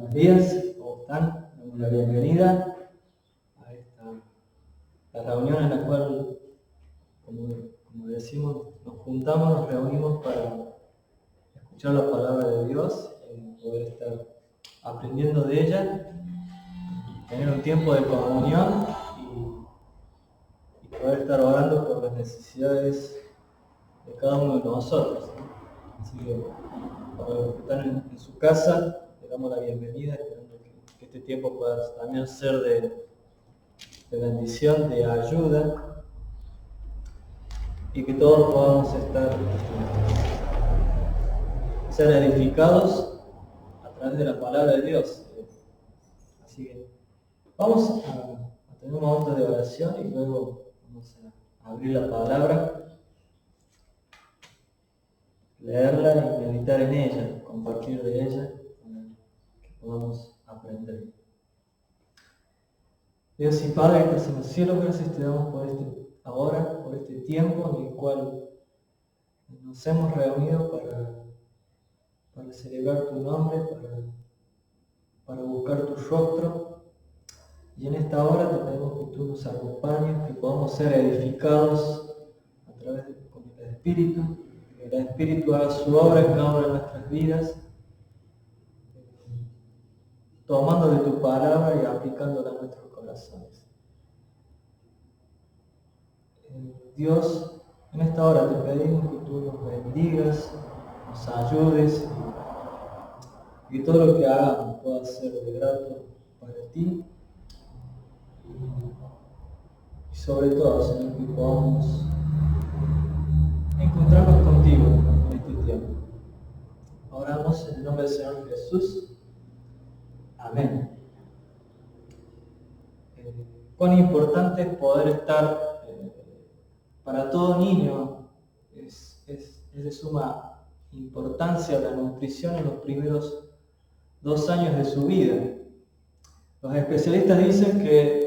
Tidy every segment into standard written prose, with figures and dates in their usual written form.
Buenos días, ¿cómo están? Damos la bienvenida a la reunión en la cual, como decimos, nos juntamos, nos reunimos para escuchar la palabra de Dios y poder estar aprendiendo de ella, tener un tiempo de comunión y poder estar orando por las necesidades de cada uno de nosotros, ¿no? Así que para los que están en su casa, le damos la bienvenida, esperando que este tiempo pueda también ser de bendición, de ayuda, y que todos podamos ser edificados a través de la palabra de Dios. Así que vamos a tener un momento de oración y luego vamos a abrir la palabra, leerla y meditar en ella, compartir de ella, para que podamos aprender. Dios y Padre que estás en los cielos, gracias te damos por este tiempo en el cual nos hemos reunido para celebrar tu nombre, para buscar tu rostro. Y en esta hora te pedimos que tú nos acompañes, que podamos ser edificados a través con el Espíritu, que el Espíritu haga su obra en cada una de nuestras vidas, tomando de tu palabra y aplicándola a nuestros corazones. Dios, en esta hora te pedimos que tú nos bendigas, nos ayudes y todo lo que hagamos pueda ser de grato para ti y sobre todo, Señor, que podamos encontrarnos contigo en este tiempo. Oramos en el nombre del Señor Jesús. Amén. Cuán importante es poder estar para todo niño, es de suma importancia la nutrición en los primeros 2 años de su vida. Los especialistas dicen que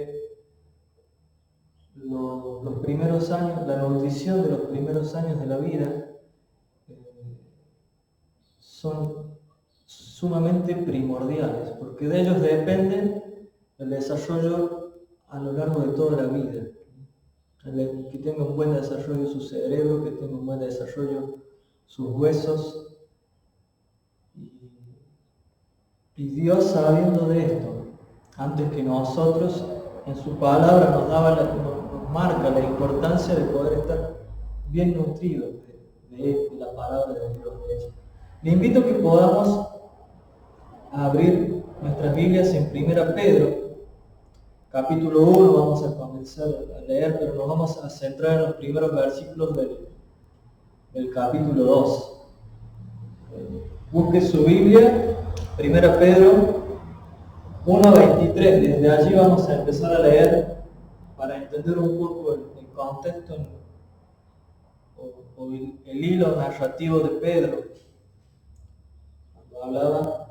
los primeros años, la nutrición de los primeros años de la vida son sumamente primordiales, porque de ellos depende el desarrollo a lo largo de toda la vida. Que tenga un buen desarrollo su cerebro, que tenga un buen desarrollo sus huesos. Y Dios, sabiendo de esto, antes que nosotros, en su palabra nos marca la importancia de poder estar bien nutridos de la palabra de Dios. Le invito a que podamos abrir nuestras Biblias en 1 Pedro, capítulo 1, vamos a comenzar a leer, pero nos vamos a centrar en los primeros versículos del capítulo 2. Busque su Biblia, 1 Pedro 1:23, desde allí vamos a empezar a leer para entender un poco el contexto o el hilo narrativo de Pedro, cuando hablaba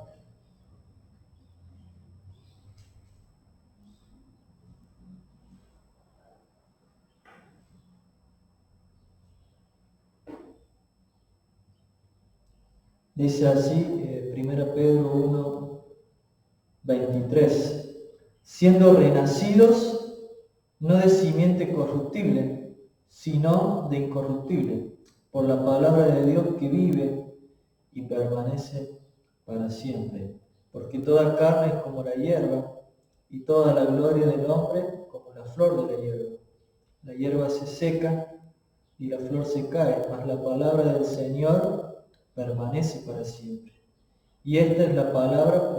dice así, 1 Pedro 1:23, siendo renacidos no de simiente corruptible, sino de incorruptible, por la palabra de Dios que vive y permanece para siempre. Porque toda carne es como la hierba, y toda la gloria del hombre como la flor de la hierba. La hierba se seca y la flor se cae, mas la palabra del Señor permanece para siempre. Y esta es la palabra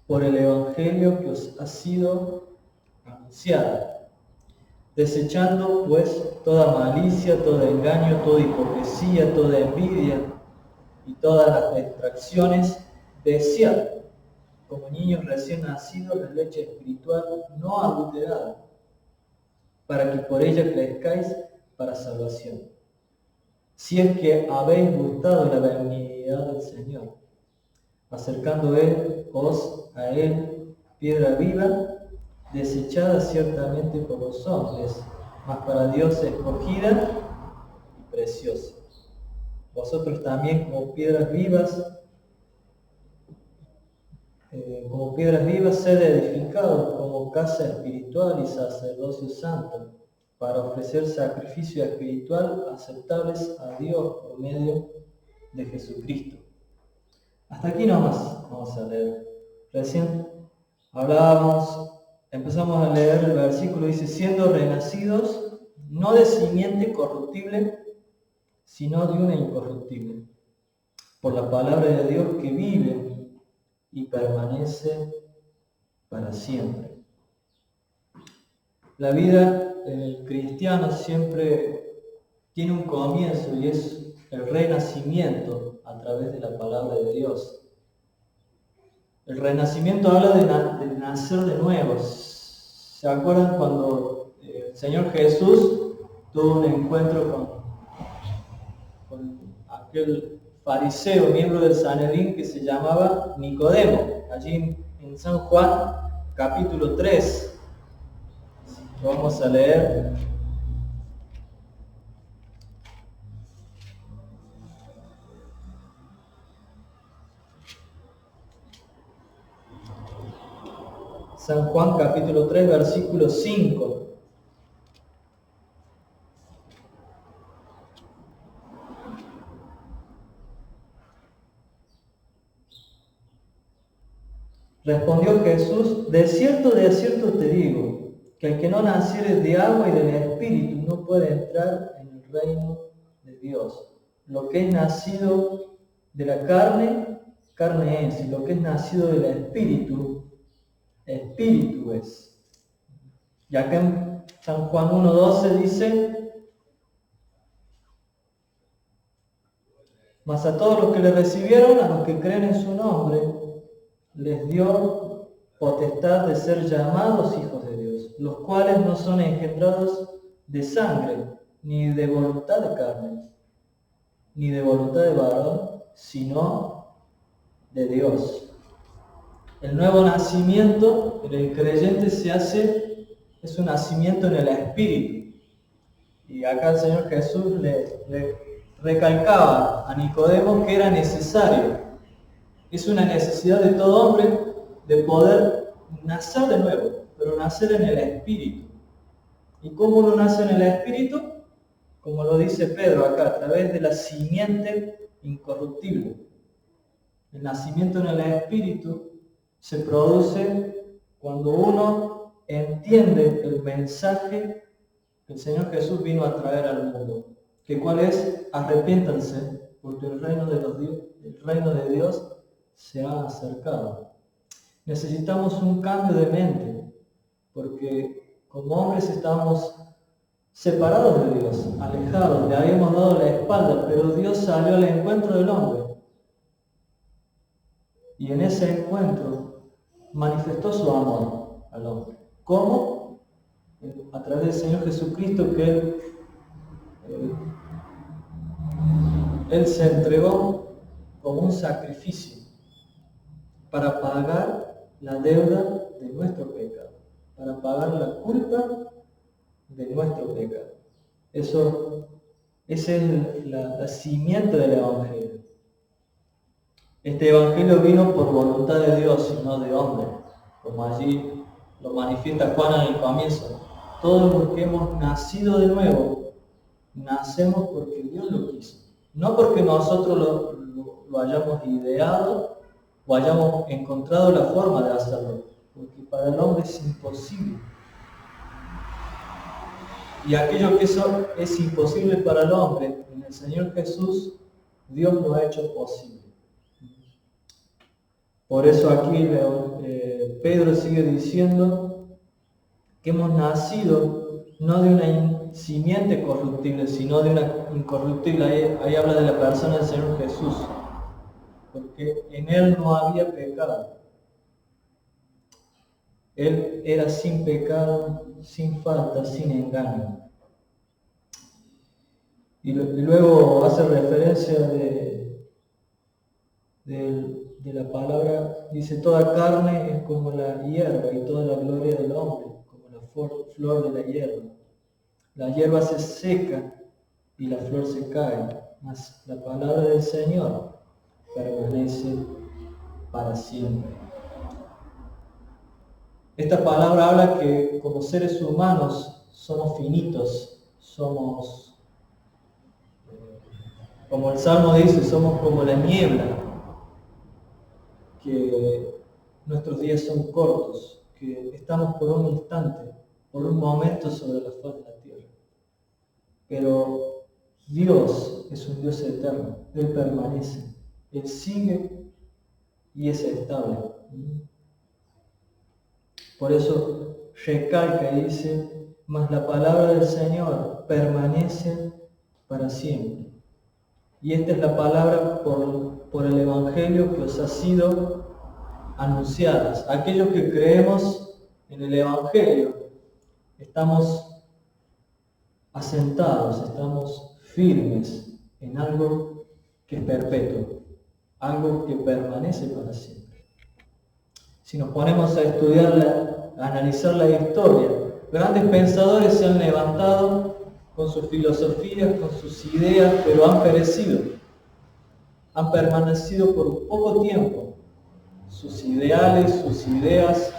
por el Evangelio que os ha sido anunciada. Desechando pues toda malicia, todo engaño, toda hipocresía, toda envidia y todas las distracciones, desead, como niños recién nacidos, la leche espiritual no adulterada, para que por ella crezcáis para salvación. Si es que habéis gustado la benignidad del Señor, acercándoos a Él, piedra viva, desechada ciertamente por los hombres, mas para Dios escogida y preciosa. Vosotros también, como piedras vivas, como piedras vivas, sed edificados como casa espiritual y sacerdocio santo, para ofrecer sacrificio espiritual aceptables a Dios por medio de Jesucristo. Hasta aquí nomás vamos a leer. Recién empezamos a leer el versículo, dice, siendo renacidos no de simiente corruptible, sino de una incorruptible, por la palabra de Dios que vive y permanece para siempre. La vida cristiana siempre tiene un comienzo y es el renacimiento a través de la palabra de Dios. El renacimiento habla de nacer de nuevo. ¿Se acuerdan cuando el Señor Jesús tuvo un encuentro con aquel fariseo, miembro del Sanedrín, que se llamaba Nicodemo? Allí en San Juan, capítulo 3. Vamos a leer. San Juan capítulo 3, versículo 5. Respondió Jesús, de cierto te digo, que el que no naciere de agua y del Espíritu no puede entrar en el reino de Dios. Lo que es nacido de la carne, carne es, y lo que es nacido del Espíritu, Espíritu es. Y acá en San Juan 1:12 dice, mas a todos los que le recibieron, a los que creen en su nombre, les dio potestad de ser llamados hijos de Dios, los cuales no son engendrados de sangre, ni de voluntad de carne, ni de voluntad de varón, sino de Dios. El nuevo nacimiento en el creyente es un nacimiento en el Espíritu. Y acá el Señor Jesús le recalcaba a Nicodemo que era necesario. Es una necesidad de todo hombre de poder nacer de nuevo, pero nacer en el Espíritu. ¿Y cómo uno nace en el Espíritu? Como lo dice Pedro acá, a través de la simiente incorruptible. El nacimiento en el Espíritu se produce cuando uno entiende el mensaje que el Señor Jesús vino a traer al mundo. Que cuál es, arrepiéntanse, porque el reino de Dios se ha acercado. Necesitamos un cambio de mente, porque como hombres estamos separados de Dios, alejados, le habíamos dado la espalda, pero Dios salió al encuentro del hombre. Y en ese encuentro manifestó su amor al hombre. ¿Cómo? A través del Señor Jesucristo, que Él se entregó como un sacrificio para pagar la deuda de nuestro pecado, para pagar la culpa de nuestro pecado. Esa es la simiente del Evangelio. Este Evangelio vino por voluntad de Dios y no de hombre, como allí lo manifiesta Juan en el comienzo. Todos los que hemos nacido de nuevo, nacemos porque Dios lo quiso. No porque nosotros lo hayamos ideado o hayamos encontrado la forma de hacerlo, porque para el hombre es imposible. Y aquello que eso es imposible para el hombre, en el Señor Jesús, Dios lo ha hecho posible. Por eso aquí Pedro sigue diciendo que hemos nacido no de una simiente corruptible, sino de una incorruptible. Ahí habla de la persona del Señor Jesús, porque en Él no había pecado. Él era sin pecado, sin falta, sin engaño. Y luego hace referencia de la palabra, dice, toda carne es como la hierba y toda la gloria del hombre, como la flor de la hierba. La hierba se seca y la flor se cae, mas la palabra del Señor permanece para siempre. Esta palabra habla que como seres humanos somos finitos, somos, como el Salmo dice, somos como la niebla, que nuestros días son cortos, que estamos por un instante, por un momento sobre la faz de la tierra. Pero Dios es un Dios eterno, Él permanece, Él sigue y es estable. Por eso recalca y dice, mas la palabra del Señor permanece para siempre. Y esta es la palabra por el Evangelio que os ha sido anunciada. Aquellos que creemos en el Evangelio, estamos asentados, estamos firmes en algo que es perpetuo, algo que permanece para siempre. Si nos ponemos a estudiar, a analizar la historia, grandes pensadores se han levantado con sus filosofías, con sus ideas, pero han perecido, han permanecido por poco tiempo, sus ideales, sus ideas,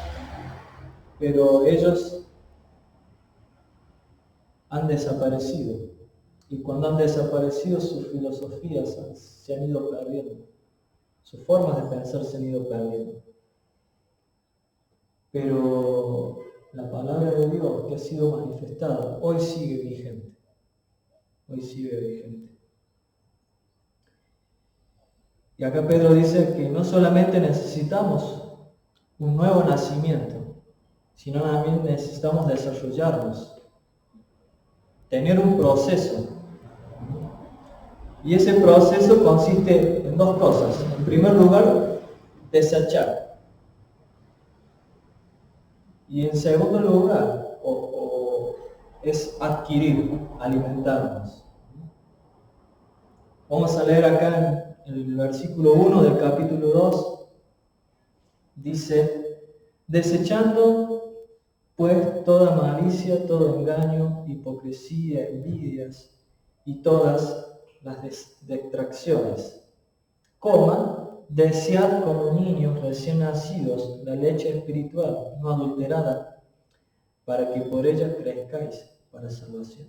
pero ellos han desaparecido. Y cuando han desaparecido, sus filosofías se han ido perdiendo, sus formas de pensar se han ido perdiendo. Pero la palabra de Dios que ha sido manifestada hoy sigue vigente. Hoy sigue vigente. Y acá Pedro dice que no solamente necesitamos un nuevo nacimiento, sino también necesitamos desarrollarnos, tener un proceso. Y ese proceso consiste en dos cosas. En primer lugar, desechar. Y en segundo lugar, es adquirir, alimentarnos. Vamos a leer acá en el versículo 1 del capítulo 2. Dice, desechando pues toda malicia, todo engaño, hipocresía, envidias y todas las distracciones. Desead como niños recién nacidos la leche espiritual, no adulterada, para que por ella crezcáis para salvación.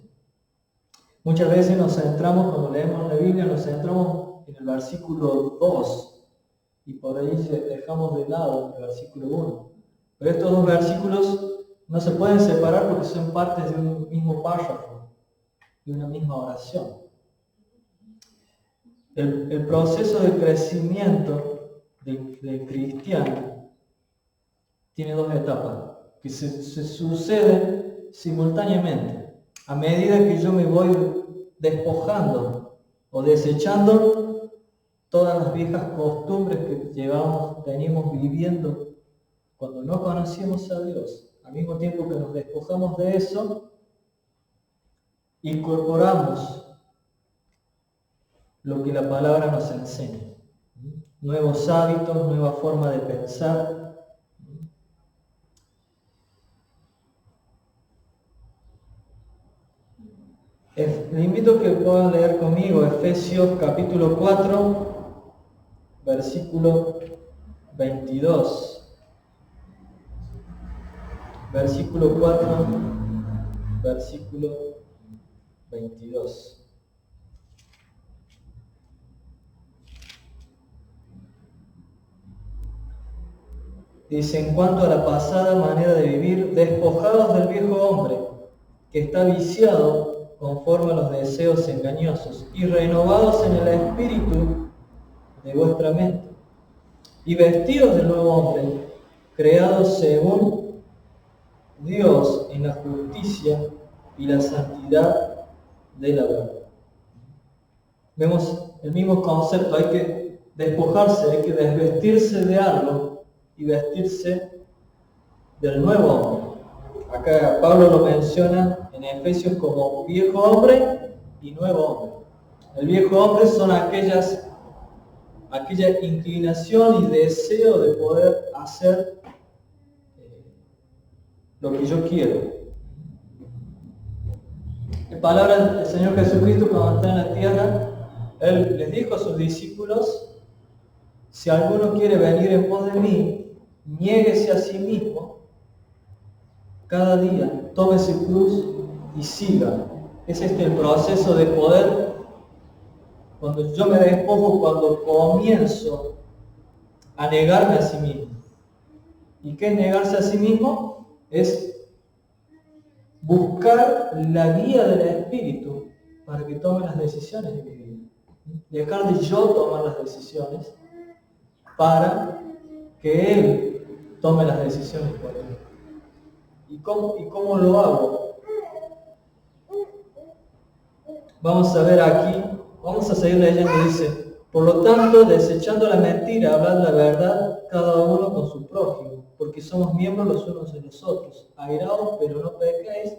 Muchas veces nos centramos, cuando leemos la Biblia, nos centramos en el versículo 2 y por ahí dejamos de lado el versículo 1. Pero estos dos versículos no se pueden separar porque son partes de un mismo párrafo, de una misma oración. El proceso de crecimiento del cristiano tiene dos etapas que se suceden simultáneamente. A medida que yo me voy despojando o desechando todas las viejas costumbres que teníamos viviendo cuando no conocíamos a Dios, al mismo tiempo que nos despojamos de eso, incorporamos lo que la palabra nos enseña. Nuevos hábitos, nueva forma de pensar. Le invito a que puedan leer conmigo Efesios capítulo 4, versículo 22. Versículo 4, versículo 22. Dice, en cuanto a la pasada manera de vivir, despojados del viejo hombre, que está viciado conforme a los deseos engañosos, y renovados en el espíritu de vuestra mente, y vestidos del nuevo hombre, creados según Dios en la justicia y la santidad de la verdad. Vemos el mismo concepto, hay que despojarse, hay que desvestirse de algo y vestirse del nuevo hombre. Acá Pablo lo menciona en Efesios como viejo hombre y nuevo hombre. El viejo hombre son aquella inclinación y deseo de poder hacer lo que yo quiero. En palabras del Señor Jesucristo, cuando está en la tierra, Él les dijo a sus discípulos, si alguno quiere venir en pos de mí, niéguese a sí mismo, cada día, tome su cruz y siga. Es el proceso de poder, cuando yo me despojo, cuando comienzo a negarme a sí mismo. ¿Y qué es negarse a sí mismo? Es buscar la guía del Espíritu para que tome las decisiones de mi vida. Dejar de yo tomar las decisiones para que Él tome las decisiones por mí. ¿Y cómo lo hago? Vamos a ver aquí, vamos a seguir leyendo, dice: por lo tanto, desechando la mentira, hablad la verdad cada uno con su prójimo, porque somos miembros los unos de los otros. Airaos, pero no pequéis,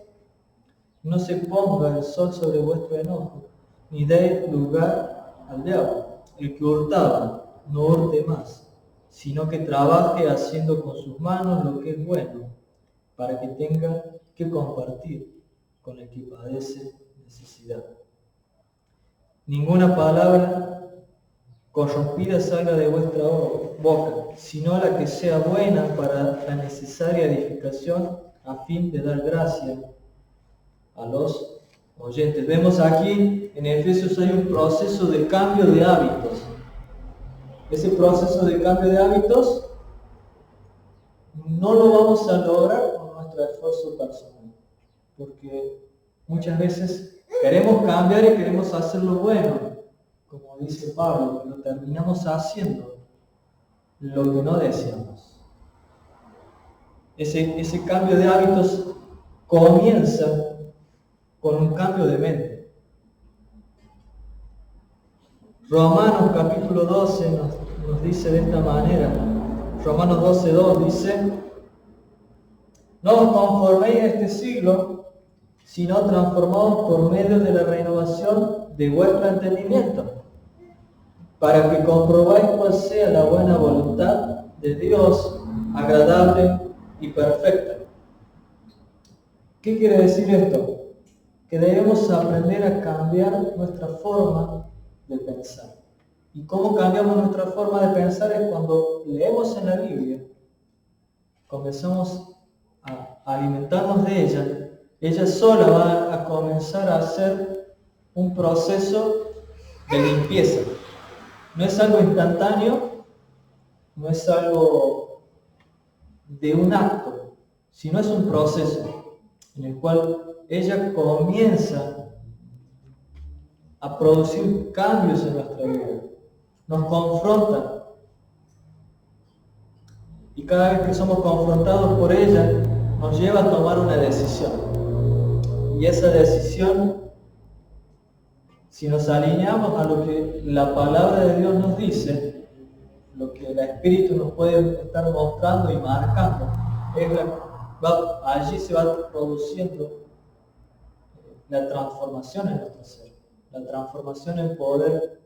no se ponga el sol sobre vuestro enojo, ni deis lugar al diablo. El que hurtaba, no hurte más, sino que trabaje haciendo con sus manos lo que es bueno, para que tenga que compartir con el que padece necesidad. Ninguna palabra corrompida salga de vuestra boca, sino la que sea buena para la necesaria edificación, a fin de dar gracia a los oyentes. Vemos aquí en Efesios hay un proceso de cambio de hábitos. Ese proceso de cambio de hábitos no lo vamos a lograr con nuestro esfuerzo personal, porque muchas veces queremos cambiar y queremos hacer lo bueno, como dice Pablo, pero terminamos haciendo lo que no deseamos. Ese cambio de hábitos comienza con un cambio de mente. Romanos capítulo 12 nos dice de esta manera. Romanos 12:2 dice: no os conforméis a este siglo, sino transformaos por medio de la renovación de vuestro entendimiento, para que comprobáis cuál sea la buena voluntad de Dios, agradable y perfecta. ¿Qué quiere decir esto? Que debemos aprender a cambiar nuestra forma de pensar. ¿Y cómo cambiamos nuestra forma de pensar? Es cuando leemos en la Biblia, comenzamos a alimentarnos de ella, ella sola va a comenzar a hacer un proceso de limpieza. No es algo instantáneo, no es algo de un acto, sino es un proceso en el cual ella comienza a producir cambios en nuestra vida, nos confronta, y cada vez que somos confrontados por ella, nos lleva a tomar una decisión. Y esa decisión, si nos alineamos a lo que la palabra de Dios nos dice, lo que el Espíritu nos puede estar mostrando y marcando, allí se va produciendo la transformación en nuestro ser, la transformación en poder.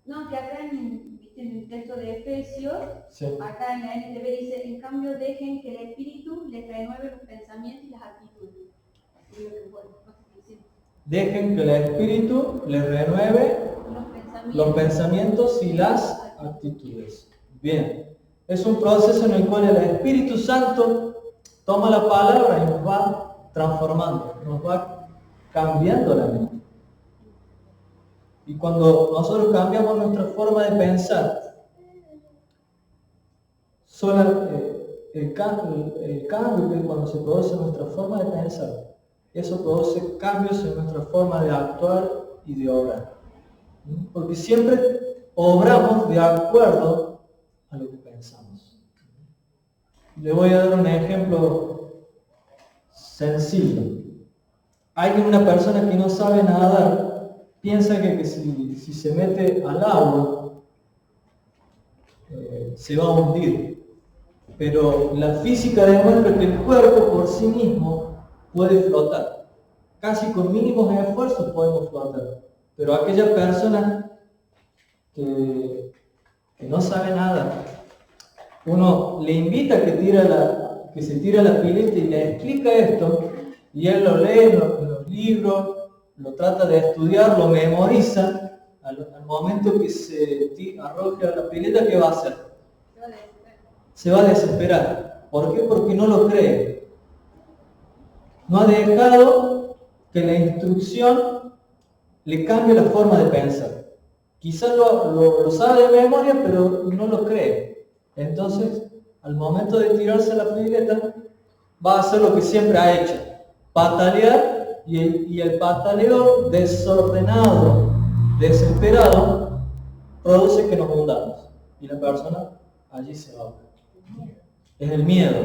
No, que acá en el texto de Efesios, Sí. acá en la NTV dice: en cambio dejen que el Espíritu les renueve los pensamientos y las actitudes. Dejen que el Espíritu les renueve los pensamientos y las actitudes. Bien, es un proceso en el cual el Espíritu Santo toma la palabra y nos va transformando, nos va cambiando la mente. Y cuando nosotros cambiamos nuestra forma de pensar, el cambio que cuando se produce en nuestra forma de pensar, eso produce cambios en nuestra forma de actuar y de obrar. Porque siempre obramos de acuerdo a lo que pensamos. Le voy a dar un ejemplo sencillo. Hay una persona que no sabe nadar, piensa que si se mete al agua, se va a hundir. Pero la física demuestra que el cuerpo por sí mismo puede flotar. Casi con mínimos esfuerzos podemos flotar. Pero aquella persona que no sabe nada, uno le invita a que se tire a la pileta y le explica esto, y él lo lee en los libros, lo trata de estudiar, lo memoriza. Al momento que se arroje a la pileta, ¿qué va a hacer? Se va a desesperar. ¿Por qué? Porque no lo cree. No ha dejado que la instrucción le cambie la forma de pensar. Quizás lo sabe de memoria, pero no lo cree. Entonces, al momento de tirarse a la pileta, va a hacer lo que siempre ha hecho. Patalear, y el pataleo desordenado, desesperado, produce que nos hundamos. Y la persona allí se va. Es el miedo.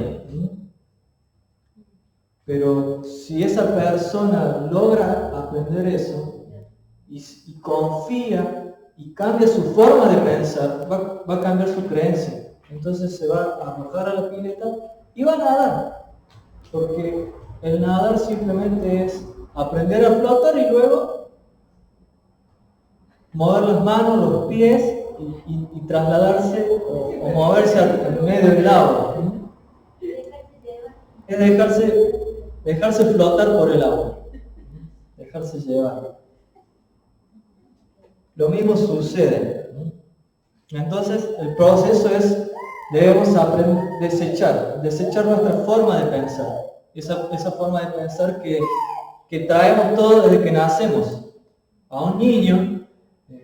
Pero si esa persona logra aprender eso y confía y cambia su forma de pensar, va a cambiar su creencia. Entonces se va a arrojar a la pileta y va a nadar. Porque el nadar simplemente es aprender a flotar y luego mover las manos, los pies y trasladarse o moverse en medio del agua. Es dejarse flotar por el agua, dejarse llevar. Lo mismo sucede. Entonces el proceso es, debemos aprender, desechar nuestra forma de pensar, esa forma de pensar que traemos todos desde que nacemos. A un niño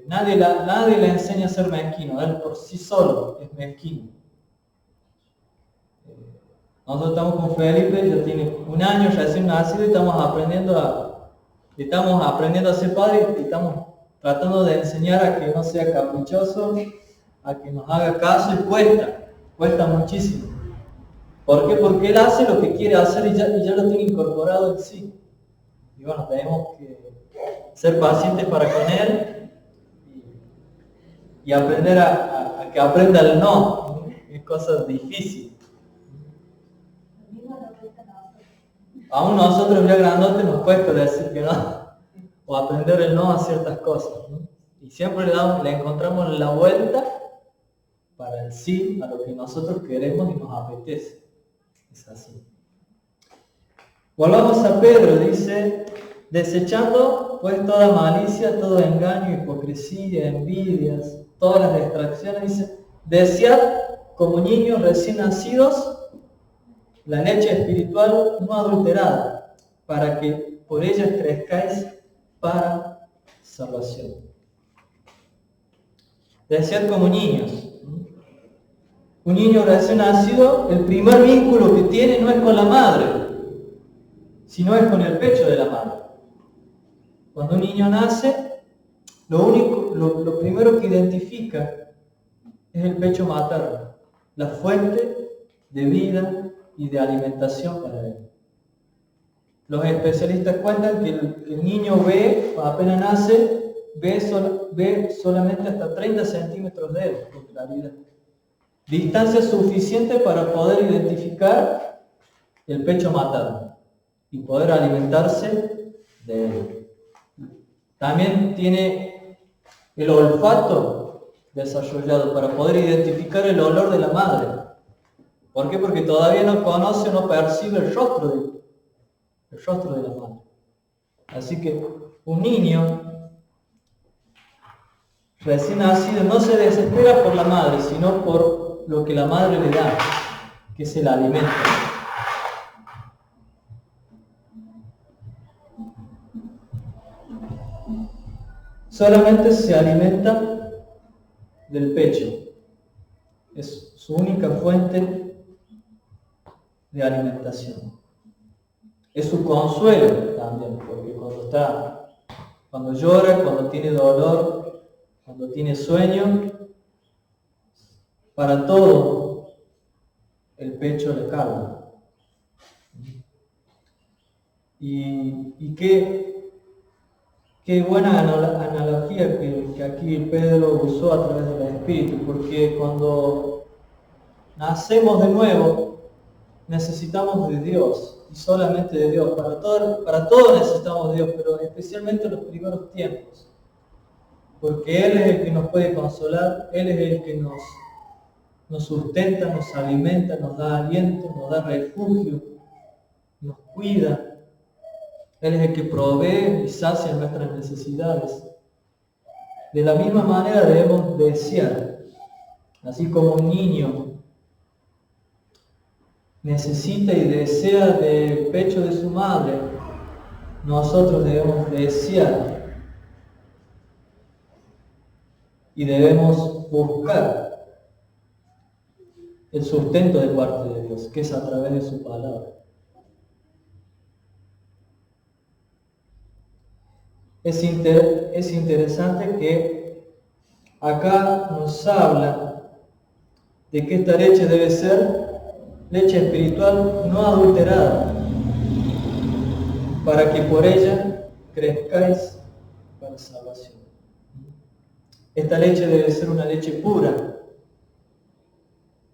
nadie le enseña a ser mezquino, él por sí solo es mezquino. Nosotros estamos con Felipe, ya tiene 1 año recién nacido y estamos aprendiendo a ser padres y estamos tratando de enseñar a que no sea caprichoso, a que nos haga caso y cuesta muchísimo. ¿Por qué? Porque él hace lo que quiere hacer y ya lo tiene incorporado en sí. Y bueno, tenemos que ser pacientes para con él y aprender a que aprenda el no. Es cosa difícil. Aún nosotros ya grandotes nos cuesta decir que no, o aprender el no a ciertas cosas, ¿no? Y siempre le encontramos la vuelta para el sí a lo que nosotros queremos y nos apetece. Es así. Volvamos a Pedro, dice, desechando pues toda malicia, todo engaño, hipocresía, envidias, todas las distracciones, dice, desead como niños recién nacidos la leche espiritual no adulterada, para que por ella crezcáis para salvación. Desead como niños. Un niño recién nacido, el primer vínculo que tiene no es con la madre, sino es con el pecho de la madre. Cuando un niño nace, lo primero que identifica es el pecho materno, la fuente de vida y de alimentación para él. Los especialistas cuentan que el niño ve, apenas nace, ve solamente hasta 30 centímetros de él con claridad. Distancia suficiente para poder identificar el pecho materno y poder alimentarse de él. También tiene el olfato desarrollado para poder identificar el olor de la madre. ¿Por qué? Porque todavía no conoce o no percibe el rostro de la madre. Así que un niño recién nacido no se desespera por la madre, sino por lo que la madre le da, que es el alimento. Solamente se alimenta del pecho. Es su única fuente de alimentación. Es su consuelo también, porque cuando llora, cuando tiene dolor, cuando tiene sueño, para todo el pecho le carga. Y qué buena analogía que aquí Pedro usó a través del Espíritu, porque cuando nacemos de nuevo, necesitamos de Dios, y solamente de Dios. Para todo necesitamos de Dios, pero especialmente en los primeros tiempos. Porque Él es el que nos puede consolar, Él es el que nos sustenta, nos alimenta, nos da aliento, nos da refugio, nos cuida. Él es el que provee y sacia nuestras necesidades. De la misma manera debemos desear, así como un niño necesita y desea del pecho de su madre, nosotros debemos desear y debemos buscar el sustento de parte de Dios, que es a través de su palabra. Es interesante que acá nos habla de que esta leche debe ser leche espiritual no adulterada, para que por ella crezcáis para salvación. Esta leche debe ser una leche pura,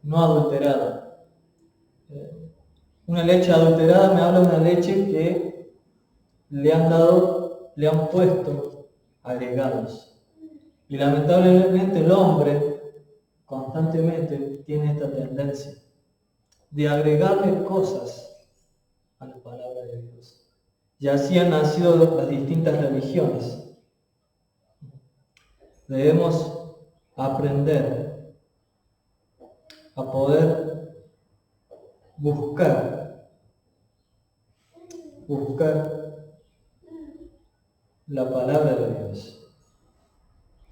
no adulterada. Una leche adulterada me habla de una leche que le han puesto agregados. Y lamentablemente el hombre constantemente tiene esta tendencia de agregarle cosas a la palabra de Dios. Y así han nacido las distintas religiones. Debemos aprender a poder buscar la palabra de Dios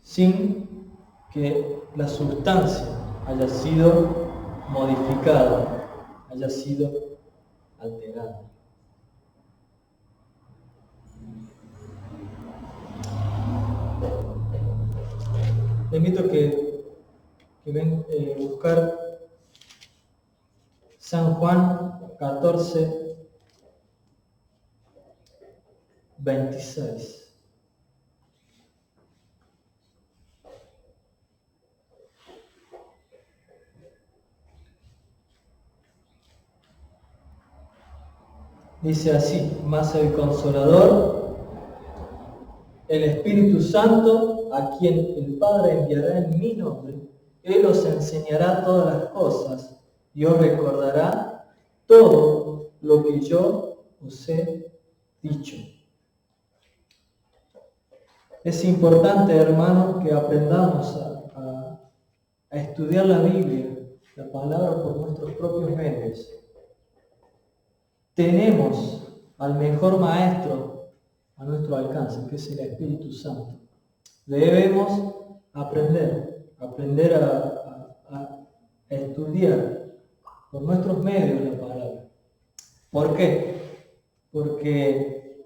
sin que la sustancia haya sido modificada, haya sido alterada. Te invito a que ven buscar San Juan 14, 26. Dice así: mas el Consolador, el Espíritu Santo, a quien el Padre enviará en mi nombre, Él os enseñará todas las cosas y os recordará todo lo que yo os he dicho. Es importante, hermanos, que aprendamos a estudiar la Biblia, la palabra, por nuestros propios medios. Tenemos al mejor maestro a nuestro alcance, que es el Espíritu Santo. Debemos aprender a estudiar por nuestros medios la palabra. ¿Por qué? Porque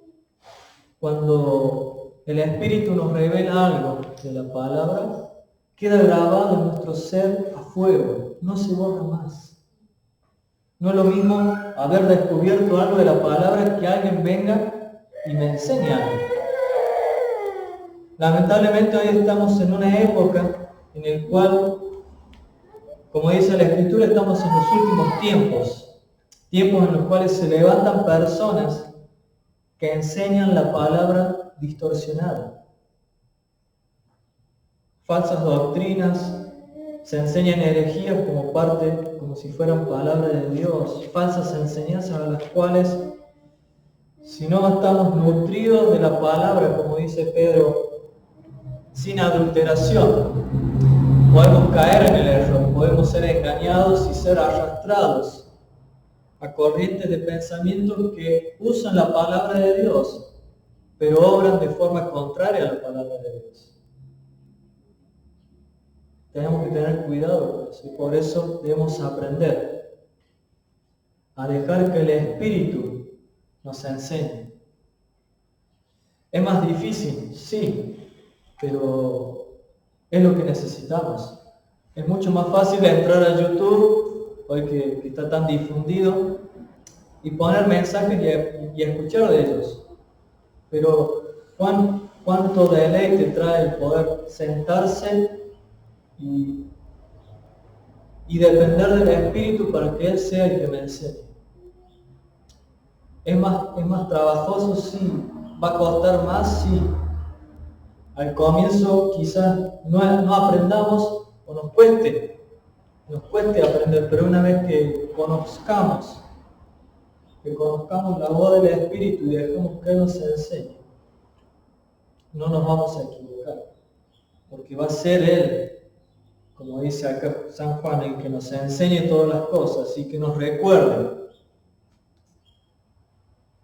cuando el Espíritu nos revela algo de la palabra, queda grabado en nuestro ser a fuego, no se borra más. No es lo mismo haber descubierto algo de la palabra que alguien venga y me enseñe algo. Lamentablemente hoy estamos en una época en la cual, como dice la Escritura, estamos en los últimos tiempos en los cuales se levantan personas que enseñan la palabra distorsionada. Falsas doctrinas, se enseñan herejías como si fueran palabra de Dios, falsas enseñanzas a las cuales, si no estamos nutridos de la palabra, como dice Pedro, sin adulteración, podemos caer en el error, podemos ser engañados y ser arrastrados a corrientes de pensamientos que usan la palabra de Dios, pero obran de forma contraria a la palabra de Dios. Tenemos que tener cuidado con eso, y por eso debemos aprender a dejar que el Espíritu nos enseñe. ¿Es más difícil? Sí, pero es lo que necesitamos. Es mucho más fácil entrar a YouTube, hoy que está tan difundido, y poner mensajes y escuchar de ellos. Pero cuánto deleite trae el poder sentarse y depender del Espíritu para que Él sea el que me enseñe. ¿Es más trabajoso? Sí. ¿Va a costar más? Sí. Al comienzo quizás no aprendamos o nos cueste aprender, pero una vez que conozcamos la voz del Espíritu y dejemos que Él nos enseñe, no nos vamos a equivocar, porque va a ser Él como dice acá San Juan, el que nos enseñe todas las cosas y que nos recuerde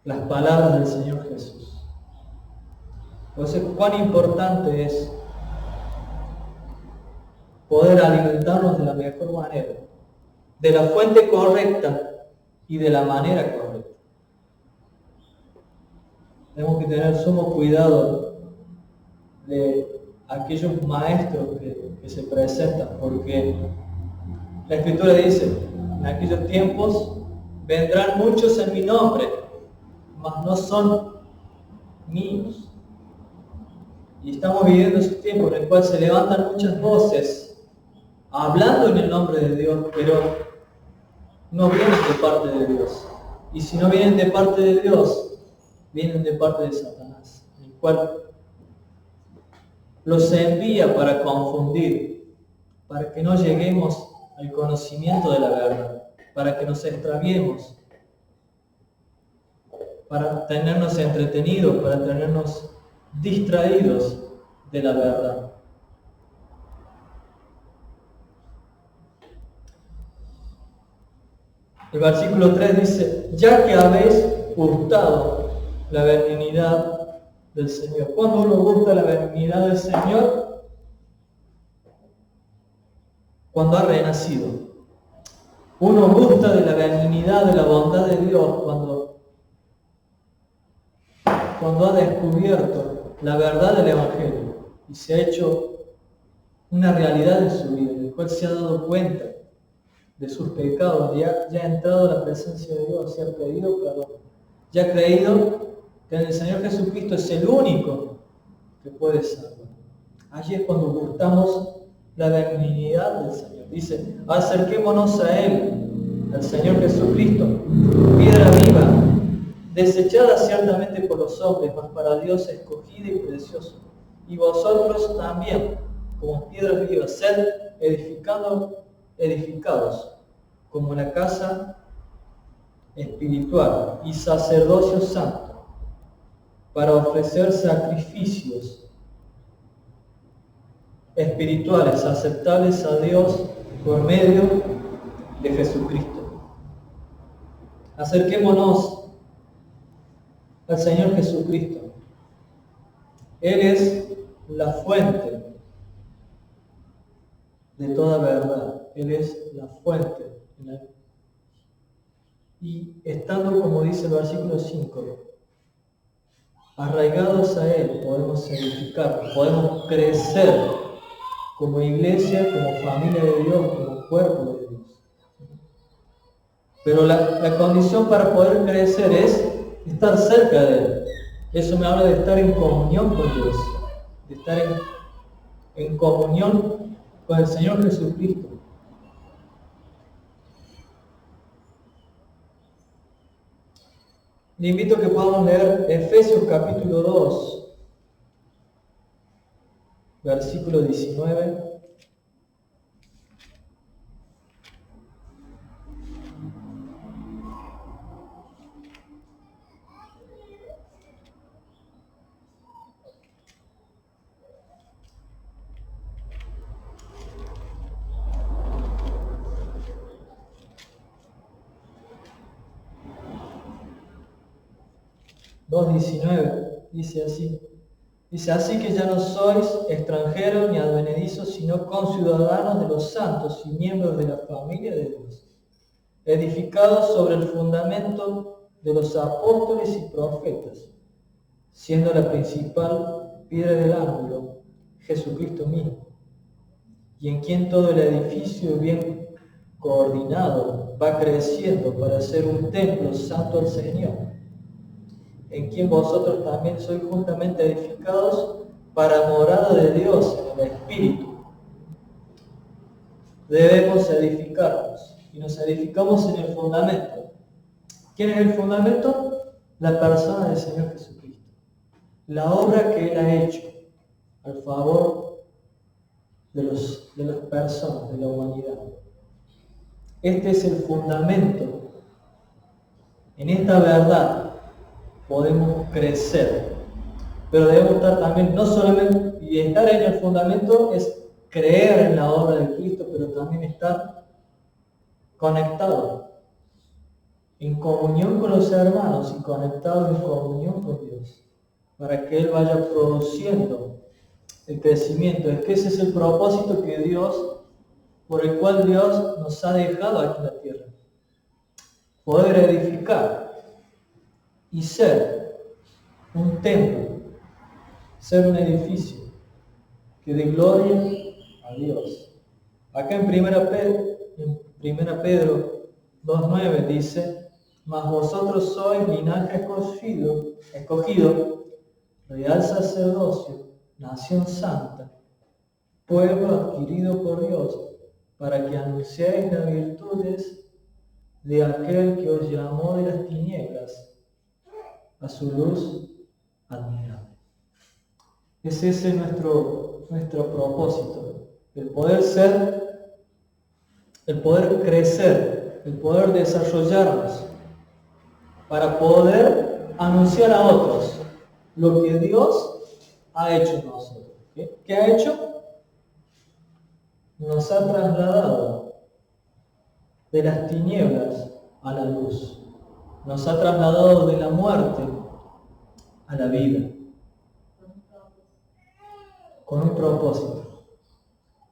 las palabras del Señor Jesús. Entonces, cuán importante es poder alimentarnos de la mejor manera, de la fuente correcta y de la manera correcta. Tenemos que tener sumo cuidado de aquellos maestros que se presentan, porque la Escritura dice, en aquellos tiempos vendrán muchos en mi nombre, mas no son míos. Y estamos viviendo ese tiempo en el cual se levantan muchas voces hablando en el nombre de Dios, pero no vienen de parte de Dios. Y si no vienen de parte de Dios, vienen de parte de Satanás, el cual los envía para confundir, para que no lleguemos al conocimiento de la verdad, para que nos extraviemos, para tenernos entretenidos, para tenernos distraídos de la verdad. El versículo 3 dice, ya que habéis gustado la benignidad del Señor. ¿Cuándo uno gusta la benignidad del Señor? Cuando ha renacido. Uno gusta de la benignidad, de la bondad de Dios cuando ha descubierto la verdad del Evangelio y se ha hecho una realidad en su vida, en el cual se ha dado cuenta de sus pecados, ya ha entrado a la presencia de Dios, se ha pedido perdón, ya ha creído que el Señor Jesucristo es el único que puede salvar. Allí es cuando gustamos la benignidad del Señor. Dice, acerquémonos a Él, al Señor Jesucristo, piedra viva, desechada ciertamente por los hombres, mas para Dios escogida y preciosa. Y vosotros también, como piedras vivas, sed edificados como una casa espiritual y sacerdocio santo, para ofrecer sacrificios espirituales aceptables a Dios por medio de Jesucristo. Acerquémonos al Señor Jesucristo. Él es la fuente de toda verdad. Él es la fuente. Y estando, como dice el versículo 5, arraigados a Él, podemos edificar, podemos crecer como iglesia, como familia de Dios, como cuerpo de Dios. Pero la condición para poder crecer es estar cerca de Él. Eso me habla de estar en comunión con Dios, de estar en comunión con el Señor Jesucristo. Le invito a que podamos leer Efesios capítulo 2, versículo 19. Dice así. Dice, así que ya no sois extranjeros ni advenedizos, sino conciudadanos de los santos y miembros de la familia de Dios, edificados sobre el fundamento de los apóstoles y profetas, siendo la principal piedra del ángulo Jesucristo mismo, y en quien todo el edificio bien coordinado va creciendo para ser un templo santo al Señor, en quien vosotros también sois juntamente edificados para morada de Dios en el Espíritu. Debemos edificarnos, y nos edificamos en el fundamento. ¿Quién es el fundamento? La persona del Señor Jesucristo. La obra que Él ha hecho al favor de las personas, de la humanidad. Este es el fundamento. En esta verdad podemos crecer, pero debemos estar también, no solamente, y estar en el fundamento es creer en la obra de Cristo, pero también estar conectado en comunión con los hermanos y conectado en comunión con Dios, para que Él vaya produciendo el crecimiento. Es que ese es el propósito que Dios, por el cual Dios nos ha dejado aquí en la tierra. Poder edificar y ser un templo, ser un edificio que dé gloria a Dios. Acá en 1 Pedro 2:9 dice: mas vosotros sois linaje escogido, real sacerdocio, nación santa, pueblo adquirido por Dios, para que anunciéis las virtudes de aquel que os llamó de las tinieblas a su luz admirable. Es ese nuestro propósito, el poder ser, el poder crecer, el poder desarrollarnos, para poder anunciar a otros lo que Dios ha hecho en nosotros. ¿Qué ha hecho? Nos ha trasladado de las tinieblas a la luz. Nos ha trasladado de la muerte a la vida. Con un propósito.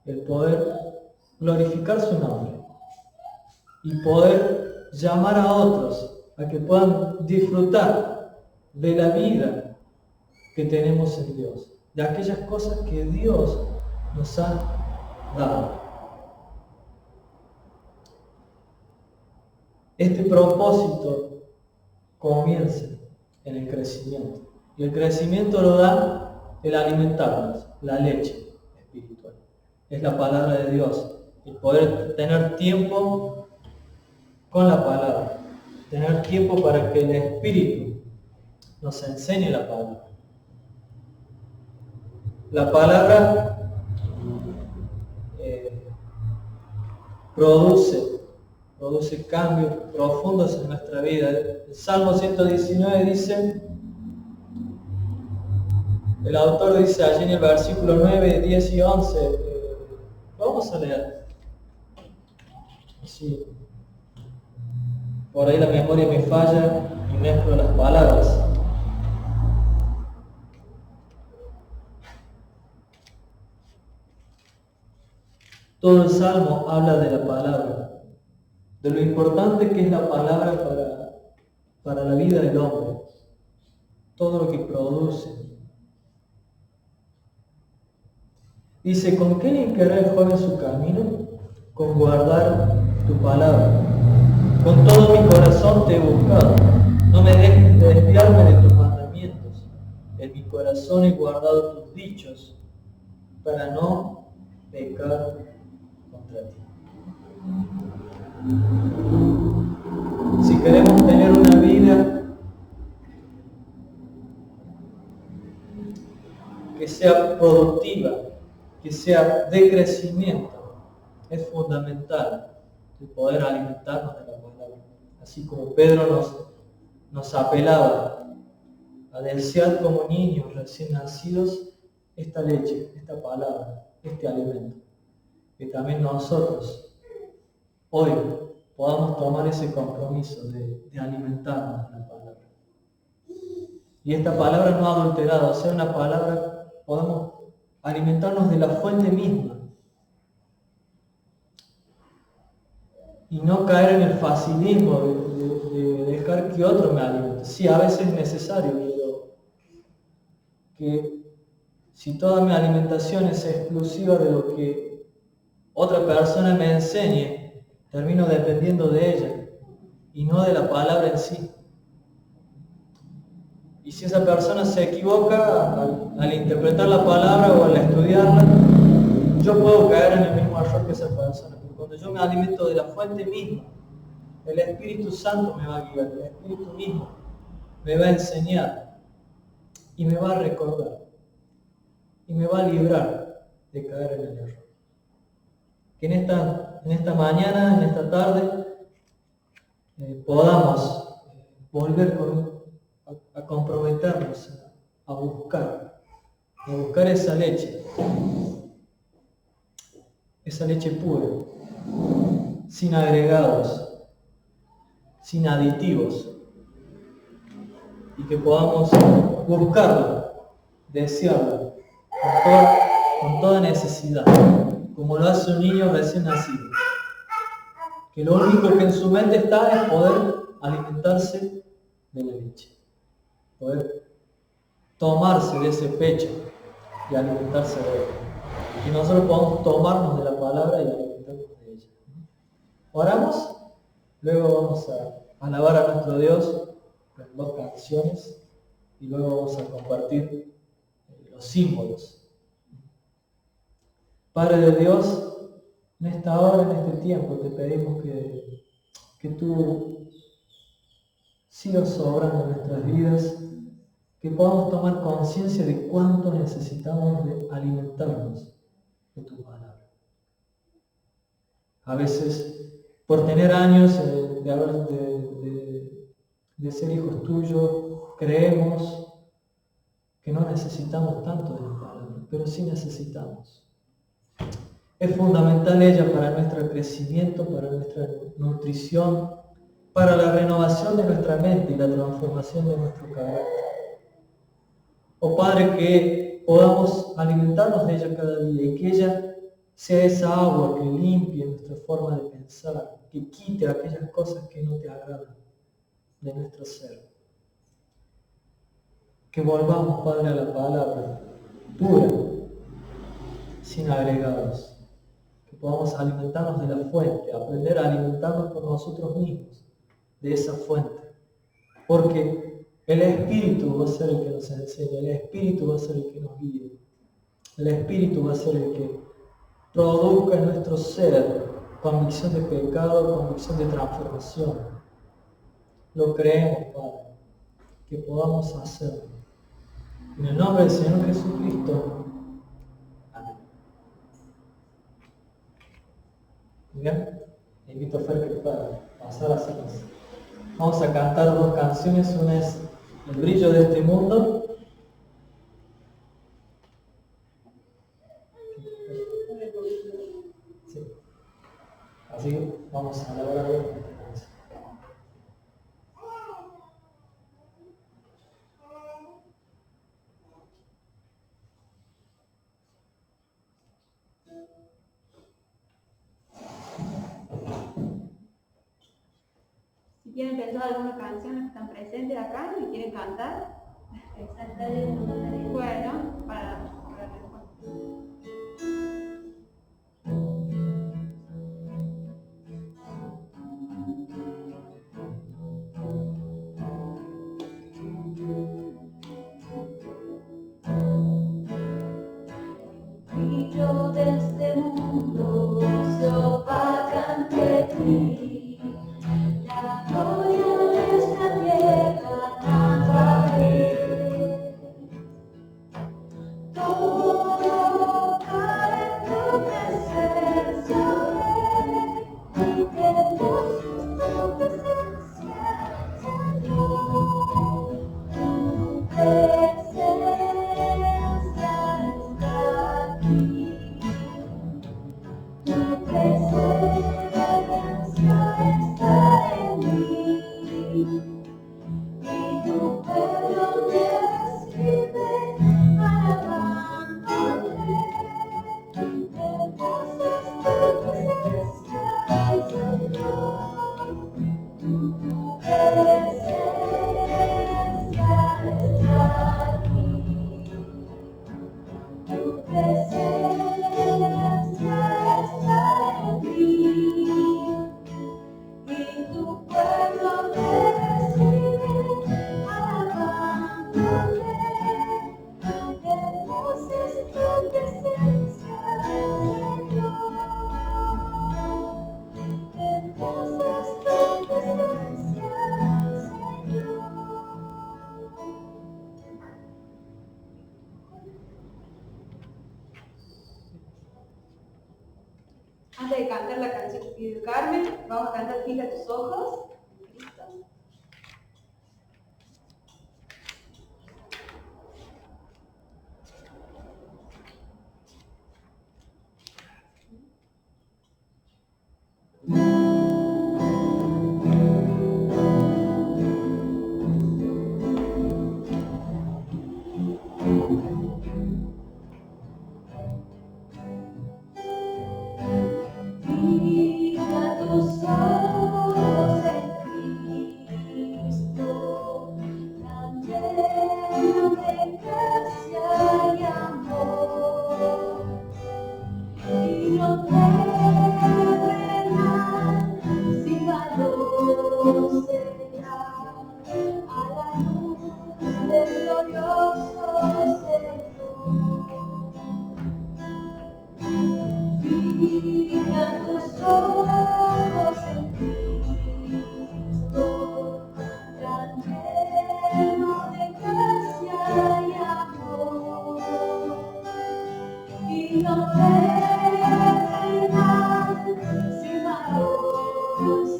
El poder glorificar su nombre. Y poder llamar a otros a que puedan disfrutar de la vida que tenemos en Dios. De aquellas cosas que Dios nos ha dado. Este propósito comienza en el crecimiento. Y el crecimiento lo da el alimentarnos, la leche espiritual. Es la palabra de Dios. El poder tener tiempo con la palabra. Tener tiempo para que el Espíritu nos enseñe la palabra. La palabra produce cambios profundos en nuestra vida. El Salmo 119 dice, el autor dice allí en el versículo 9, 10 y 11, vamos a leer. Sí. Por ahí la memoria me falla y mezclo las palabras. Todo el Salmo habla de la palabra, de lo importante que es la palabra para la vida del hombre, todo lo que produce. Dice, ¿con qué limpiará el joven su camino? Con guardar tu palabra. Con todo mi corazón te he buscado. No me dejes de desviarme de tus mandamientos. En mi corazón he guardado tus dichos para no pecar contra ti. Si queremos tener una vida que sea productiva, que sea de crecimiento, es fundamental el poder alimentarnos de la palabra. Así como Pedro nos apelaba a desear como niños recién nacidos esta leche, esta palabra, este alimento. Que también nosotros hoy podamos tomar ese compromiso de alimentarnos de la palabra. Y esta palabra no adulterada, o sea, una palabra, podemos alimentarnos de la fuente misma. Y no caer en el facilismo de dejar que otro me alimente. Sí, a veces es necesario, pero que si toda mi alimentación es exclusiva de lo que otra persona me enseñe, termino dependiendo de ella y no de la palabra en sí. Y si esa persona se equivoca al interpretar la palabra o al estudiarla, yo puedo caer en el mismo error que esa persona. Pero cuando yo me alimento de la fuente misma, el Espíritu Santo me va a guiar, el Espíritu mismo me va a enseñar y me va a recordar y me va a librar de caer en el error. Que en esta mañana, en esta tarde, podamos volver a comprometernos a buscar esa leche esa leche pura, sin agregados, sin aditivos, y que podamos buscarla, desearla, con toda necesidad, como lo hace un niño recién nacido, que lo único que en su mente está es poder alimentarse de la leche, poder tomarse de ese pecho y alimentarse de él. Y nosotros podamos tomarnos de la palabra y alimentarnos de ella. Oramos, luego vamos a alabar a nuestro Dios con 2 canciones y luego vamos a compartir los símbolos. Padre de Dios, en esta hora, en este tiempo, te pedimos que tú sigas obrando en nuestras vidas, que podamos tomar conciencia de cuánto necesitamos de alimentarnos de tu palabra. A veces, por tener años de ser hijos tuyos, creemos que no necesitamos tanto de la palabra, pero sí necesitamos. Es fundamental ella para nuestro crecimiento, para nuestra nutrición, para la renovación de nuestra mente y la transformación de nuestro carácter. Oh Padre, que podamos alimentarnos de ella cada día y que ella sea esa agua que limpie nuestra forma de pensar, que quite aquellas cosas que no te agradan de nuestro ser. Que volvamos, Padre, a la palabra pura, sin agregados. Que podamos alimentarnos de la fuente, aprender a alimentarnos por nosotros mismos, de esa fuente. Porque el Espíritu va a ser el que nos enseñe, el Espíritu va a ser el que nos guíe, el Espíritu va a ser el que produzca en nuestro ser convicción de pecado, convicción de transformación. Lo creemos, Padre, que podamos hacerlo. En el nombre del Señor Jesucristo. Amén. Bien, invito a Fer que pueda pasar a hacerlas. Vamos a cantar 2 canciones, una es El brillo de este mundo. Sí. Así que vamos a elaborar esta canción. Si quieren pensar alguna canción que están presentes acá y quieren cantar, bueno, para respuesta. Brillo de este mundo se opaca ante ti, la gloria de esta tierra nada es. Todo cae en tu presencia, y que tu presencia, Señor, tu presencia está aquí. Tu presencia está en mí, y tu pueblo te recibe alabándote. Hermosa es tu presencia, Señor. Tu presencia está aquí. Tu presencia está en mí, y tu pueblo te recibe alabándote. Hermosa es tu presencia, Señor. Hermosa es tu presencia, Señor. Antes de cantar la canción que pidió Carmen, vamos a cantar Fija tus ojos. ¿Listo?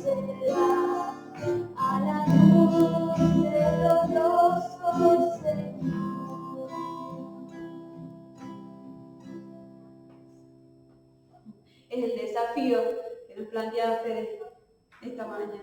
será a la luz del glorioso Señor. Es el desafío que nos plantea Fede esta mañana.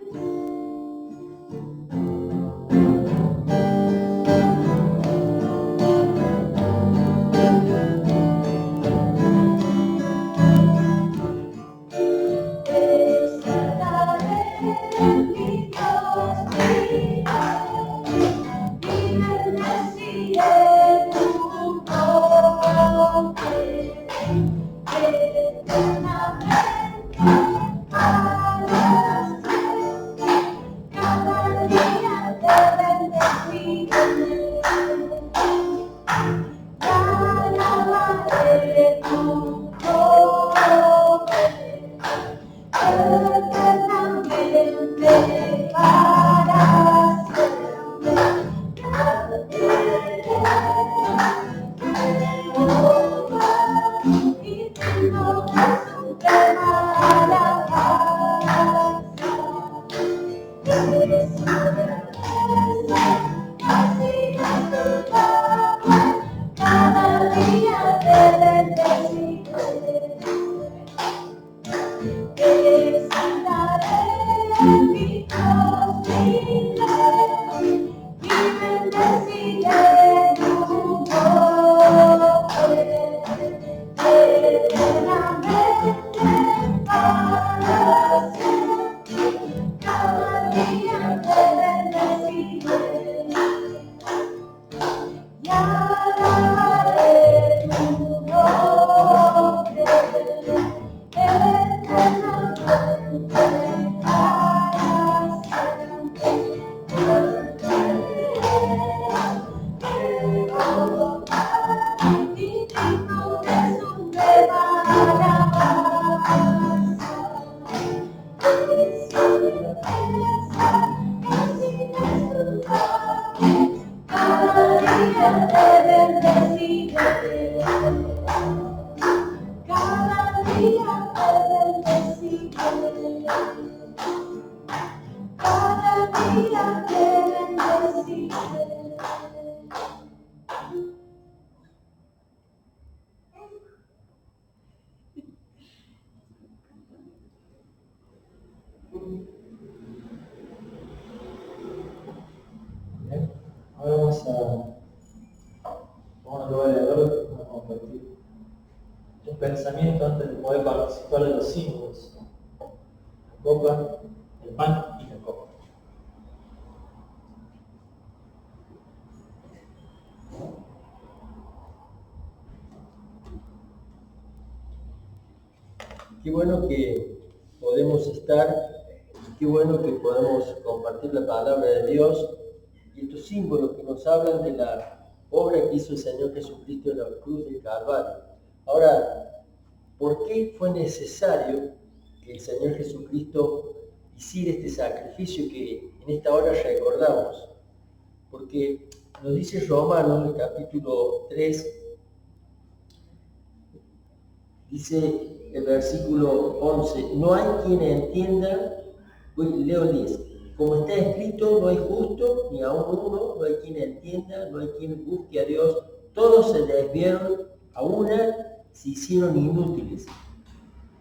Bien. Ahora vamos a leer, vamos a compartir un pensamiento antes de poder participar de los símbolos. La copa, el pan y la copa. Qué bueno que podemos estar, qué bueno que podemos compartir la palabra de Dios y estos símbolos que nos hablan de la obra que hizo el Señor Jesucristo en la cruz del Calvario. Ahora, ¿por qué fue necesario que el Señor Jesucristo hiciera este sacrificio que en esta hora recordamos? Porque nos dice Romanos, en el capítulo 3, dice el versículo 11, no hay quien entienda, leo 10, como está escrito, no hay justo, ni aun uno, no hay quien entienda, no hay quien busque a Dios, todos se desviaron, a una se hicieron inútiles.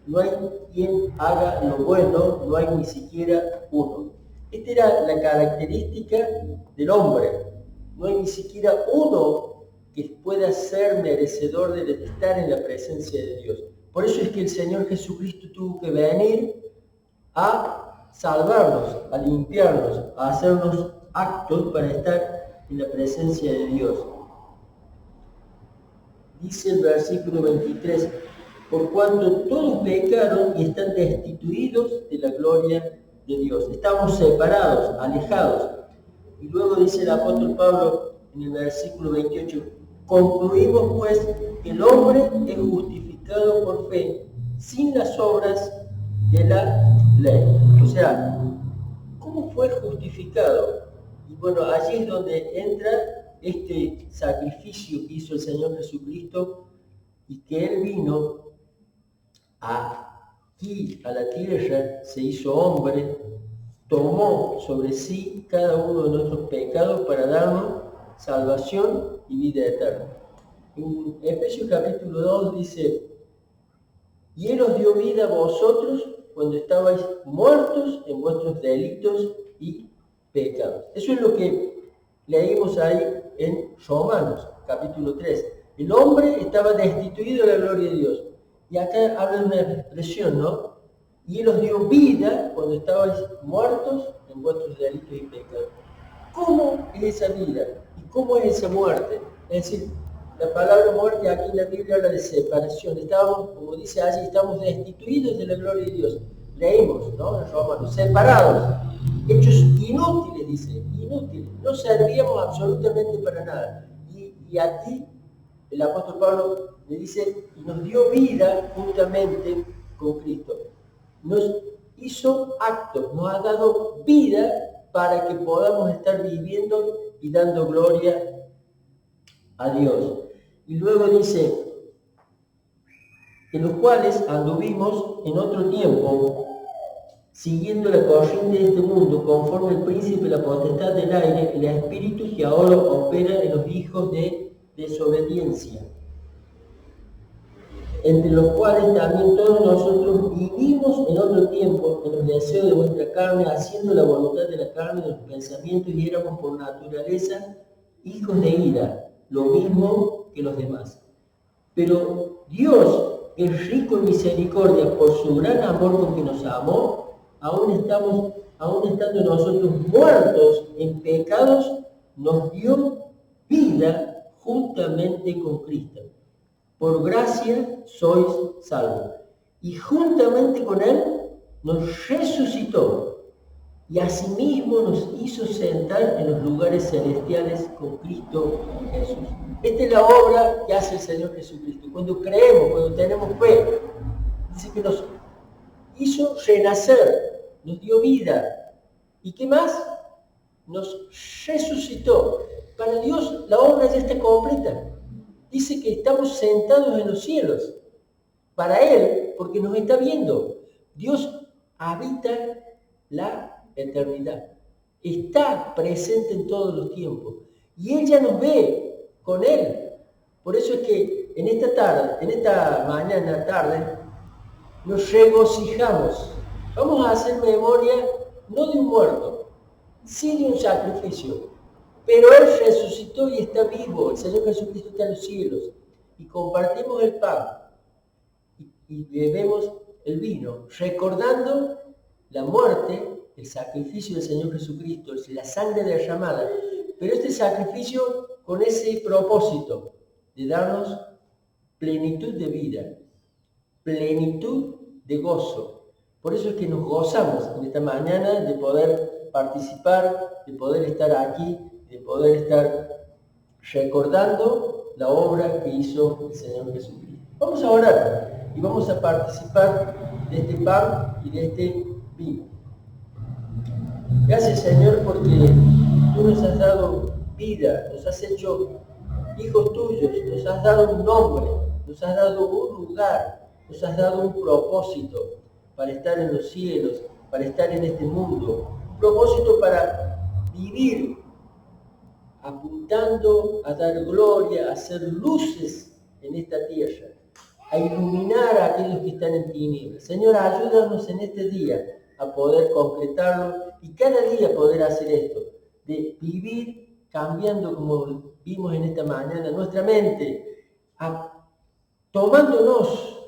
No hay quien haga lo bueno, no hay ni siquiera uno. Esta era la característica del hombre. No hay ni siquiera uno que pueda ser merecedor de estar en la presencia de Dios. Por eso es que el Señor Jesucristo tuvo que venir a salvarnos, a limpiarnos, a hacernos actos para estar en la presencia de Dios. Dice el versículo 23, por cuanto todos pecaron y están destituidos de la gloria de Dios. Estamos separados, alejados. Y luego dice el apóstol Pablo en el versículo 28, concluimos pues que el hombre es justificado por fe, sin las obras de la ley. O sea, ¿cómo fue justificado? Y bueno, allí es donde entra este sacrificio que hizo el Señor Jesucristo y que Él vino aquí a la tierra, se hizo hombre, tomó sobre sí cada uno de nuestros pecados para darnos salvación y vida eterna. En Efesios capítulo 2 dice, y Él os dio vida a vosotros cuando estabais muertos en vuestros delitos y pecados. Eso es lo que leímos ahí en Romanos capítulo 3. El hombre estaba destituido de la gloria de Dios. Y acá habla de una expresión, ¿no? Y Él os dio vida cuando estabais muertos en vuestros delitos y pecados. ¿Cómo es esa vida? ¿Y cómo es esa muerte? Es decir, la palabra muerte aquí en la Biblia habla de separación. Estábamos, como dice allí, estamos destituidos de la gloria de Dios. Leímos, ¿no? En Romanos, separados, hechos inútiles, dice, inútiles. No servíamos absolutamente para nada. Y aquí el apóstol Pablo le dice, y nos dio vida juntamente con Cristo. Nos hizo actos, nos ha dado vida para que podamos estar viviendo y dando gloria a Dios. Y luego dice, en los cuales anduvimos en otro tiempo, siguiendo la corriente de este mundo, conforme el príncipe de la potestad del aire, el espíritu que ahora opera en los hijos de desobediencia, entre los cuales también todos nosotros vivimos en otro tiempo, en los deseos de vuestra carne, haciendo la voluntad de la carne, de los pensamientos, y éramos por naturaleza hijos de ira, lo mismo que los demás. Pero Dios, que es rico en misericordia, por su gran amor con que nos amó, aún estando nosotros muertos en pecados, nos dio vida juntamente con Cristo. Por gracia sois salvos. Y juntamente con Él nos resucitó. Y asimismo nos hizo sentar en los lugares celestiales con Cristo Jesús. Esta es la obra que hace el Señor Jesucristo. Cuando creemos, cuando tenemos fe, dice que nos hizo renacer, nos dio vida. ¿Y qué más? Nos resucitó. Para Dios la obra ya está completa. Dice que estamos sentados en los cielos. Para Él, porque nos está viendo. Dios habita la eternidad. Está presente en todos los tiempos. Y Él ya nos ve con Él. Por eso es que en esta mañana, tarde, nos regocijamos. Vamos a hacer memoria no de un muerto, sí de un sacrificio. Pero Él resucitó y está vivo. El Señor Jesucristo está en los cielos. Y compartimos el pan y bebemos el vino, recordando la muerte, el sacrificio del Señor Jesucristo, la sangre derramada. Pero este sacrificio con ese propósito de darnos plenitud de vida, plenitud de gozo. Por eso es que nos gozamos en esta mañana de poder participar, de poder estar aquí, de poder estar recordando la obra que hizo el Señor Jesucristo. Vamos a orar y vamos a participar de este pan y de este vino. Gracias, Señor, porque tú nos has dado vida, nos has hecho hijos tuyos, nos has dado un nombre, nos has dado un lugar, nos has dado un propósito para estar en los cielos, para estar en este mundo, un propósito para vivir apuntando a dar gloria, a hacer luces en esta tierra, a iluminar a aquellos que están en tinieblas. Señor, ayúdanos en este día a poder concretarlo y cada día poder hacer esto, de vivir cambiando, como vimos en esta mañana, nuestra mente, tomándonos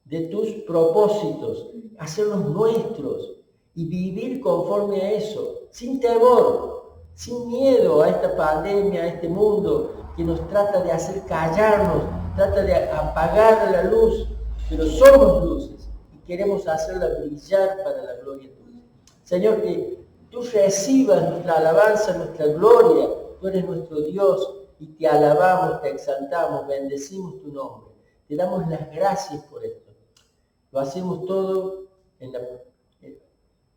de tus propósitos, hacerlos nuestros y vivir conforme a eso, sin temor, sin miedo a esta pandemia, a este mundo que nos trata de hacer callarnos, trata de apagar la luz, pero somos luces y queremos hacerla brillar para la gloria tuya. Señor, que tú recibas nuestra alabanza, nuestra gloria. Tú eres nuestro Dios y te alabamos, te exaltamos, bendecimos tu nombre. Te damos las gracias por esto. Lo hacemos todo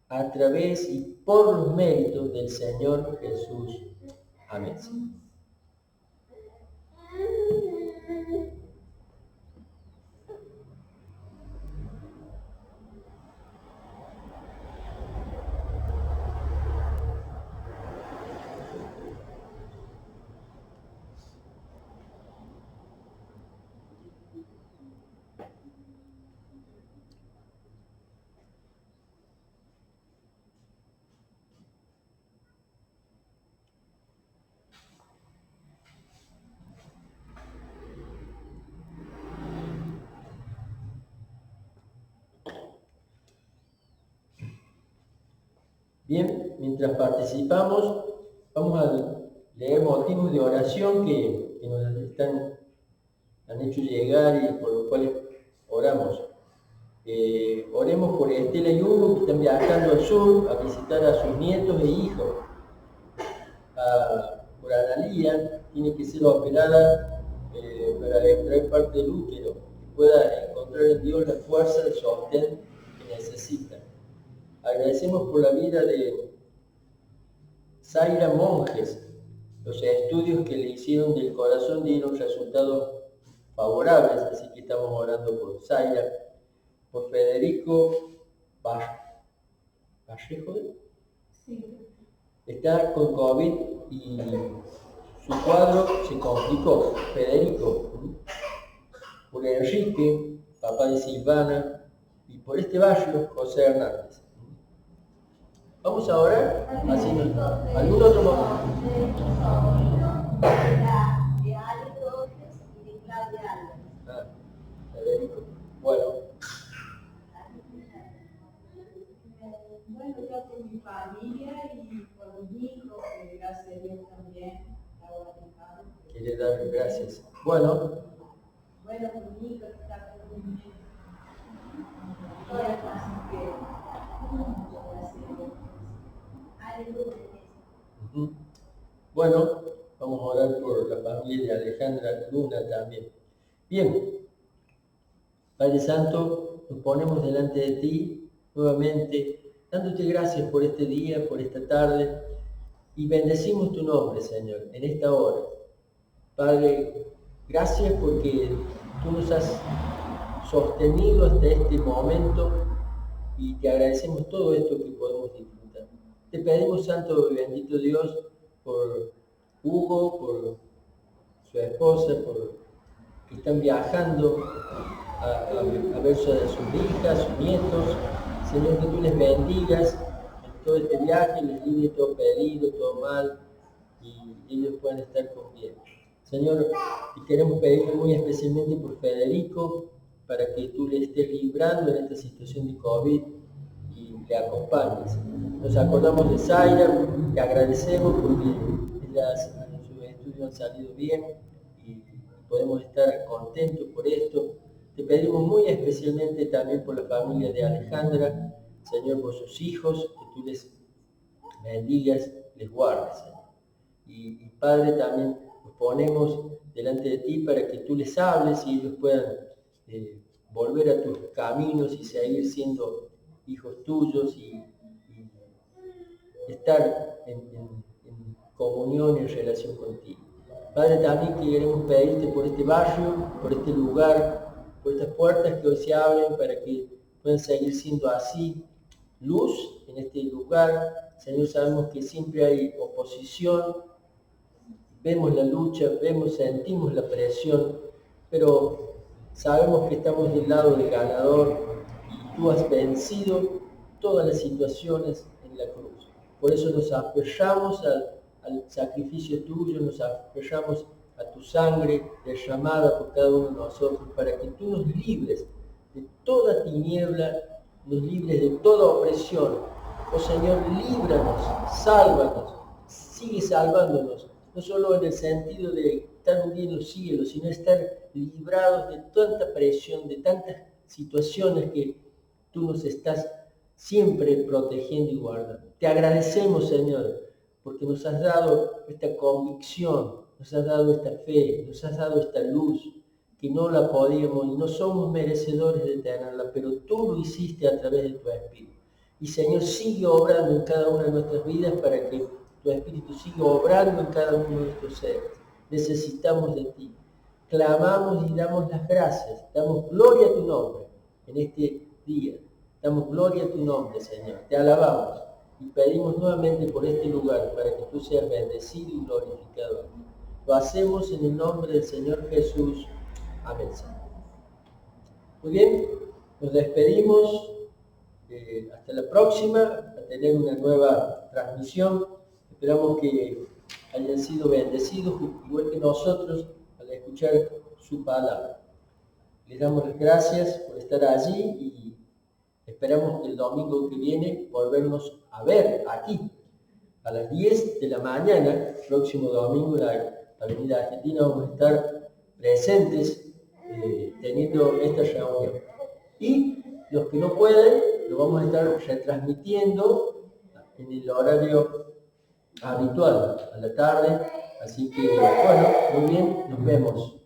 a través y por los méritos del Señor Jesús. Amén. Bien, mientras participamos, vamos a leer motivos de oración que nos han hecho llegar y por los cuales oramos. Oremos por Estela y Hugo, que están viajando al sur a visitar a sus nietos e hijos. Por Analía, tiene que ser operada para extraer parte del útero, que pueda encontrar en Dios la fuerza de sostén que necesita. Agradecemos por la vida de Zaira Monjes. Los estudios que le hicieron del corazón dieron resultados favorables, así que estamos orando por Zaira, por Federico Vallejo. Sí. Está con COVID y su cuadro se complicó. Federico, por Enrique, papá de Silvana, y por este barrio, José Hernández. Vamos a orar. ¿Algún otro momento? De Ale Torres y de Claudia Álvarez. Federico. Bueno, Bueno, yo por mi familia y por mis hijos, que gracias a Dios también, ahora dejaron. quiere dar gracias. Bueno, Bueno, por mi hijo que está con mi así que gracias a Dios. ujú. Bueno, vamos a orar por la familia de Alejandra Luna también. Bien, Padre Santo, nos ponemos delante de ti nuevamente, dándote gracias por este día, por esta tarde, y bendecimos tu nombre, Señor, en esta hora. Padre, gracias porque tú nos has sostenido hasta este momento y te agradecemos todo esto que podemos disfrutar. Te pedimos, Santo y bendito Dios, por Hugo, por su esposa, por que están viajando a ver a sus hijas, sus nietos. Señor, que tú les bendigas en todo este viaje, les libre todo peligro, todo mal, y ellos puedan estar con bien. Señor, y queremos pedirte muy especialmente por Federico, para que tú le estés librando en esta situación de COVID y le acompañes. Nos acordamos de Zaira, te agradecemos porque sus estudios han salido bien y podemos estar contentos por esto. Te pedimos muy especialmente también por la familia de Alejandra, Señor, por sus hijos, que tú les bendigas, les guardes, Señor. Y Padre, también nos ponemos delante de ti para que tú les hables y ellos puedan volver a tus caminos y seguir siendo hijos tuyos y estar en comunión, en relación contigo. Padre, también queremos pedirte por este barrio, por este lugar, por estas puertas que hoy se abren para que puedan seguir siendo así, luz en este lugar. Señor, sabemos que siempre hay oposición, vemos la lucha, sentimos la presión, pero sabemos que estamos del lado del ganador y tú has vencido todas las situaciones en la cruz. Por eso nos aferramos al sacrificio tuyo, nos aferramos a tu sangre derramada por cada uno de nosotros, para que tú nos libres de toda tiniebla, nos libres de toda opresión. Oh Señor, líbranos, sálvanos, sigue salvándonos, no solo en el sentido de estar un día en los cielos, sino estar librados de tanta presión, de tantas situaciones que tú nos estás siempre protegiendo y guardando. Te agradecemos, Señor, porque nos has dado esta convicción, nos has dado esta fe, nos has dado esta luz, que no la podíamos y no somos merecedores de tenerla, pero tú lo hiciste a través de tu Espíritu. Y Señor, sigue obrando en cada una de nuestras vidas para que tu Espíritu siga obrando en cada uno de nuestros seres. Necesitamos de ti. Clamamos y damos las gracias, damos gloria a tu nombre en este día. Damos gloria a tu nombre, Señor. Te alabamos y pedimos nuevamente por este lugar para que tú seas bendecido y glorificado. Lo hacemos en el nombre del Señor Jesús. Amén. Muy bien, nos despedimos. Hasta la próxima, a tener una nueva transmisión. Esperamos que hayan sido bendecidos, igual que nosotros, al escuchar su palabra. Les damos las gracias por estar allí y Esperamos el domingo que viene volvernos a ver aquí, a las 10 de la mañana, próximo domingo, en la Avenida Argentina, vamos a estar presentes teniendo esta reunión. Y los que no pueden, lo vamos a estar retransmitiendo en el horario habitual, a la tarde. Así que, bueno, muy bien, nos vemos.